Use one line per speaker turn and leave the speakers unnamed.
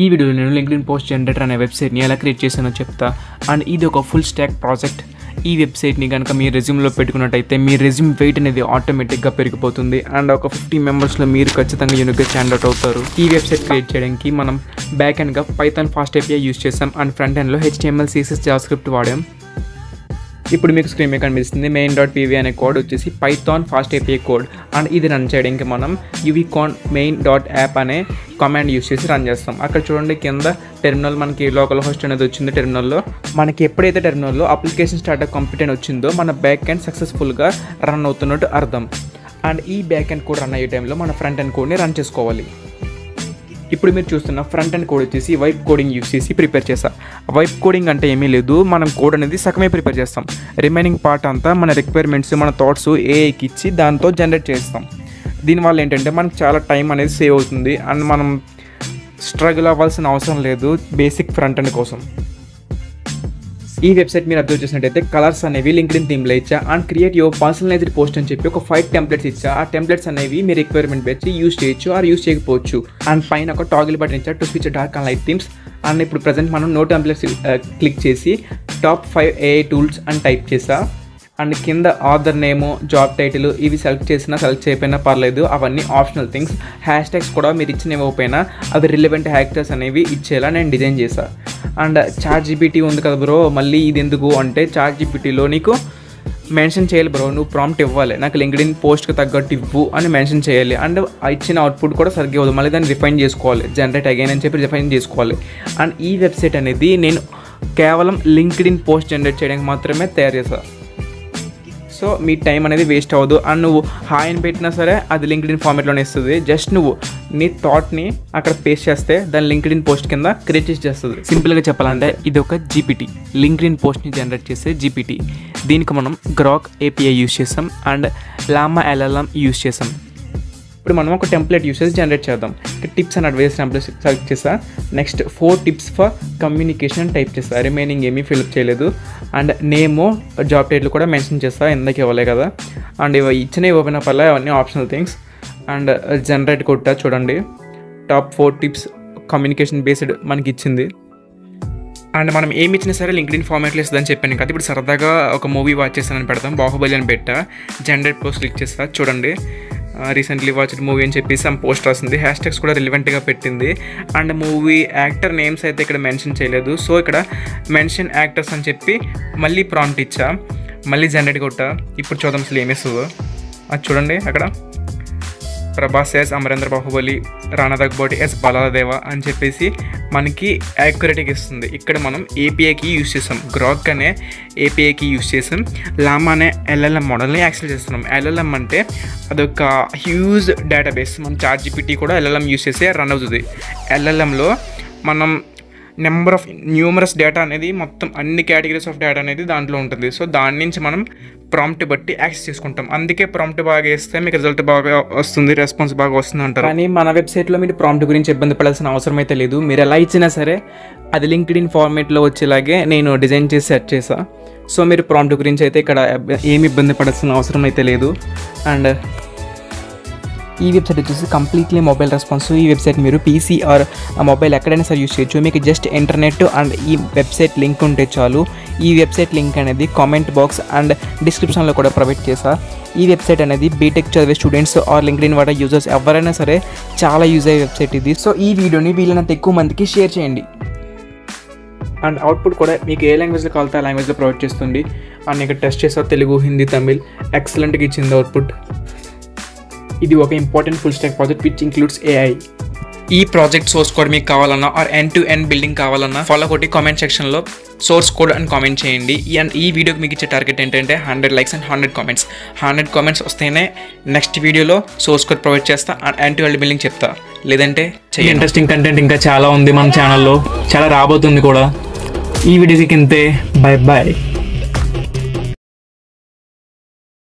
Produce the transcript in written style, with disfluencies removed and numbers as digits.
ఈ వీడియోలో నేను లింక్డ్ఇన్ పోస్ట్ జనరేటర్ అనే వెబ్సైట్ని ఎలా క్రియేట్ చేశానో చెప్తా. అండ్ ఇది ఒక ఫుల్ స్టాక్ ప్రాజెక్ట్. ఈ వెబ్సైట్ని కనుక మీ రెజ్యూమ్లో పెట్టుకున్నట్టయితే మీ రెజ్యూమ్ వెయిట్ అనేది ఆటోమేటిక్గా పెరిగిపోతుంది. అండ్ ఒక 50 మెంబర్స్లో మీరు ఖచ్చితంగా యూనిక్గా స్టాండ్ అవుట్ అవుతారు. ఈ వెబ్సైట్ క్రియేట్ చేయడానికి మనం బ్యాక్ ఎండ్గా పైథాన్ ఫాస్ట్ API యూజ్ చేసాం. అండ్ ఫ్రంట్ ఎండ్లో HTML CSS జావాస్క్రిప్ట్ వాడాం. ఇప్పుడు మీకు స్క్రీన్ మీద కనిపిస్తుంది main.pv అనే కోడ్ వచ్చేసి పైథాన్ ఫాస్ట్ API కోడ్. అండ్ ఇది రన్ చేయడానికి మనం uvcon main.app అనే కమాండ్ యూస్ చేసి రన్ చేస్తాం. అక్కడ చూడండి కింద టెర్మినల్ మనకి లోకల్ హోస్ట్ అనేది వచ్చింది. టెర్మినల్లో మనకి ఎప్పుడైతే టెర్మినల్లో అప్లికేషన్ స్టార్ట్అప్ కంప్లీట్ అని వచ్చిందో మన బ్యాక్ ఎండ్ సక్సెస్ఫుల్గా రన్ అవుతున్నట్టు అర్థం. అండ్ ఈ బ్యాక్ ఎండ్ కోడ్ రన్ అయ్యే టైంలో మన ఫ్రంట్ ఎండ్ కోడ్ని రన్ చేసుకోవాలి. ఇప్పుడు మీరు చూస్తున్న ఫ్రంట్ ఎండ్ కోడ్ వచ్చేసి వైప్ కోడింగ్ యూస్ చేసి ప్రిపేర్ చేస్తాం. వైప్ కోడింగ్ అంటే ఏమీ లేదు, మనం కోడ్ అనేది సగమే ప్రిపేర్ చేస్తాం. రిమైనింగ్ పార్ట్ అంతా మన రిక్వైర్మెంట్స్ మన థాట్స్ ఏఐకి ఇచ్చి దాంతో జనరేట్ చేస్తాం. దీనివల్ల ఏంటంటే మనకు చాలా టైం అనేది సేవ్ అవుతుంది. అండ్ మనం స్ట్రగుల్ అవ్వాల్సిన అవసరం లేదు బేసిక్ ఫ్రంట్ ఎండ్ కోసం. ఈ వెబ్సైట్ మీరు అబ్జర్వ్ చేసినట్టయితే కలర్స్ అనేవి లింక్డ్ఇన్ థీమ్లో ఇచ్చా. And create your personalised post అని చెప్పి ఒక 5 టెంప్లెట్స్ ఇచ్చా. ఆ టెంప్లెట్స్ అనేవి మీ రిక్వైర్మెంట్ పెట్టి యూస్ చేయొచ్చు ఆర్ యూస్ చేయకపోవచ్చు. అండ్ పైన ఒక టాగిల్ బటన్ ఇచ్చా to switch dark and light themes. And ఇప్పుడు ప్రజెంట్ మనం నో టెంప్లెట్స్ క్లిక్ చేసి టాప్ 5 AI టూల్స్ అని టైప్ చేసా. అండ్ కింద ఆథర్ నేము, జాబ్ టైటిల్ ఇవి సెలెక్ట్ చేసినా సెలెక్ట్ చేయకపోయినా పర్లేదు, అవన్నీ ఆప్షనల్ థింగ్స్. హ్యాష్ ట్యాగ్స్ కూడా మీరు ఇచ్చిన ఇవ్వకపోయినా అవి రిలవెంట్ హ్యాష్ అనేవి ఇచ్చేలా నేను డిజైన్ చేశాను. అండ్ ChatGPT ఉంది కదా బ్రో, మళ్ళీ ఇది ఎందుకు అంటే ChatGPTలో నీకు మెన్షన్ చేయాలి బ్రో, నువ్వు ప్రాంప్ట్ ఇవ్వాలి, నాకు లింక్డ్ఇన్ పోస్ట్కి తగ్గట్టు ఇవ్వు అని మెన్షన్ చేయాలి. అండ్ ఇచ్చిన అవుట్పుట్ కూడా సరిగ్గా ఇవ్వదు, మళ్ళీ దాన్ని రిఫైన్ చేసుకోవాలి, జనరేట్ అగైన్ అని చెప్పి రిఫైన్ చేసుకోవాలి. అండ్ ఈ వెబ్సైట్ అనేది నేను కేవలం లింక్డ్ఇన్ పోస్ట్ జనరేట్ చేయడానికి మాత్రమే తయారు చేశాను. సో మీ టైం అనేది వేస్ట్ అవ్వదు. అండ్ నువ్వు హాయ్ అని పెట్టినా సరే అది లింక్డ్ఇన్ ఫార్మేట్లోనే ఇస్తుంది. జస్ట్ నువ్వు నీ థాట్ని అక్కడ పేస్ట్ చేస్తే దాన్ని లింక్డ్ఇన్ పోస్ట్ కింద క్రియేట్ చేస్తుంది. సింపుల్గా చెప్పాలంటే ఇది ఒక GPT, లింక్డ్ఇన్ పోస్ట్ని జనరేట్ చేసే GPT. దీనికి మనం గ్రాక్ API యూస్ చేసాం అండ్ llama LLM యూస్ చేసాం. ఇప్పుడు మనం ఒక టెంప్లెట్ యూస్ చేసి జనరేట్ చేద్దాం. Tips and advice template select చేస్తా. Next 4 tips for communication type చేస్తా. రిమైనింగ్ ఏమీ ఫిల్అప్ చేయలేదు. అండ్ నేమో జాబ్ టైటిల్ కూడా మెన్షన్ చేస్తా, ఎందుకు ఇవ్వలే కదా. అండ్ ఇచ్చిన ఇవ్వకపోయినా పర్లే, అవన్నీ ఆప్షనల్ థింగ్స్. అండ్ జనరేట్ కొట్టా చూడండి, టాప్ 4 టిప్స్ కమ్యూనికేషన్ బేస్డ్ మనకి ఇచ్చింది. అండ్ మనం ఏమి ఇచ్చినా సరే లింక్డ్ఇన్ ఫార్మాట్లో ఇస్తుందని చెప్పాను కదా. ఇప్పుడు సరదాగా ఒక మూవీ వాచ్ చేస్తానని పెడతాం, బాహుబలి అని పెట్టా. జనరేట్ పోస్ట్ క్లిక్ చేస్తా చూడండి, రీసెంట్లీ వాచ్డ్ మూవీ అని చెప్పేసి ఆ పోస్ట్ రాసింది. హ్యాష్ ట్యాగ్స్ కూడా రిలవెంట్గా పెట్టింది. అండ్ మూవీ యాక్టర్ నేమ్స్ అయితే ఇక్కడ మెన్షన్ చేయలేదు. సో ఇక్కడ మెన్షన్ యాక్టర్స్ అని చెప్పి మళ్ళీ ప్రాంప్ట్ ఇచ్చా, మళ్ళీ జనరేట్ కొట్టా. ఇప్పుడు చూద్దాం అసలు ఏమేస్తుందో. అది చూడండి, అక్కడ ప్రభాస్ ఎస్ అమరేంద్ర బాహుబలి, రానా దగ్గుబాటి ఎస్ బలాదేవ అని చెప్పేసి మనకి యాక్యురేట్గా ఇస్తుంది. ఇక్కడ మనం APIకి యూస్ చేసాం, గ్రాక్ అనే APIకి యూస్ చేసాం. llama అనే LLM మోడల్ని యాక్సెస్ చేస్తున్నాం. LLM అంటే అదొక హ్యూజ్ డేటాబేస్. మనం ChatGPT కూడా LLM యూస్ చేసి రన్ అవుతుంది. LLMలో మనం న్యూమరస్ డేటా అనేది మొత్తం అన్ని కేటగిరీస్ ఆఫ్ డేటా అనేది దాంట్లో ఉంటుంది. సో దాని నుంచి మనం ప్రాంప్ట్ బట్టి యాక్సెస్ చేసుకుంటాం. అందుకే ప్రాంప్ట్ బాగా వేస్తే మీకు రిజల్ట్ బాగా వస్తుంది, రెస్పాన్స్ బాగా వస్తుంది అంటారు. కానీ మన వెబ్సైట్లో మీరు ప్రాంప్ట్ గురించి ఇబ్బంది పడాల్సిన అవసరం అయితే లేదు. మీరు ఎలా ఇచ్చినా సరే అది లింక్డ్ఇన్ ఫార్మేట్లో వచ్చేలాగే నేను డిజైన్ చేసి సెట్ చేసా. సో మీరు ప్రాంప్ట్ గురించి అయితే ఇక్కడ ఏమి ఇబ్బంది పడాల్సిన అవసరం అయితే లేదు. అండ్ ఈ వెబ్సైట్ వచ్చేసి కంప్లీట్లీ మొబైల్ రెస్పాన్స్. ఈ వెబ్సైట్ మీరు PC ఆర్ మొబైల్ ఎక్కడైనా సరే యూస్ చేయొచ్చు. మీకు జస్ట్ ఇంటర్నెట్ అండ్ ఈ వెబ్సైట్ లింక్ ఉంటే చాలు. ఈ వెబ్సైట్ లింక్ అనేది కామెంట్ బాక్స్ అండ్ డిస్క్రిప్షన్లో కూడా ప్రొవైడ్ చేశా. ఈ వెబ్సైట్ అనేది బీటెక్ చదివే స్టూడెంట్స్ ఆర్ లింక్డ్ఇన్ వాడే యూజర్స్ ఎవరైనా సరే చాలా యూజ్ అయ్యే వెబ్సైట్ ఇది. సో ఈ వీడియోని వీళ్ళనంత ఎక్కువ మందికి షేర్ చేయండి. అండ్ అవుట్పుట్ కూడా మీకు ఏ లాంగ్వేజ్లో కావాలితే ఆ లాంగ్వేజ్లో ప్రొవైడ్ చేస్తుంది. అండ్ ఇక్కడ టెస్ట్ చేసా, తెలుగు, హిందీ, తమిళ్ ఎక్సలెంట్గా ఇచ్చింది అవుట్పుట్. ఇది ఒక important full stack project which includes AI. ఈ ప్రాజెక్ట్ సోర్స్ కోడ్ మీకు కావాలన్నా or end to end building కావాలన్నా ఫాలో కొట్టి కామెంట్ సెక్షన్లో సోర్స్ కోడ్ అని కామెంట్ చేయండి. అండ్ ఈ వీడియోకి మీకు ఇచ్చే టార్గెట్ ఏంటంటే 100 likes అండ్ 100 comments. 100 comments వస్తేనే నెక్స్ట్ వీడియోలో సోర్స్ కోడ్ ప్రొవైడ్ చేస్తా and end to end building చెప్తా, లేదంటే చెయ్యి. ఇంట్రెస్టింగ్ కంటెంట్ ఇంకా చాలా ఉంది మన ఛానల్లో, చాలా రాబోతుంది కూడా. ఈ వీడియోకి ఇంతే, బై బాయ్.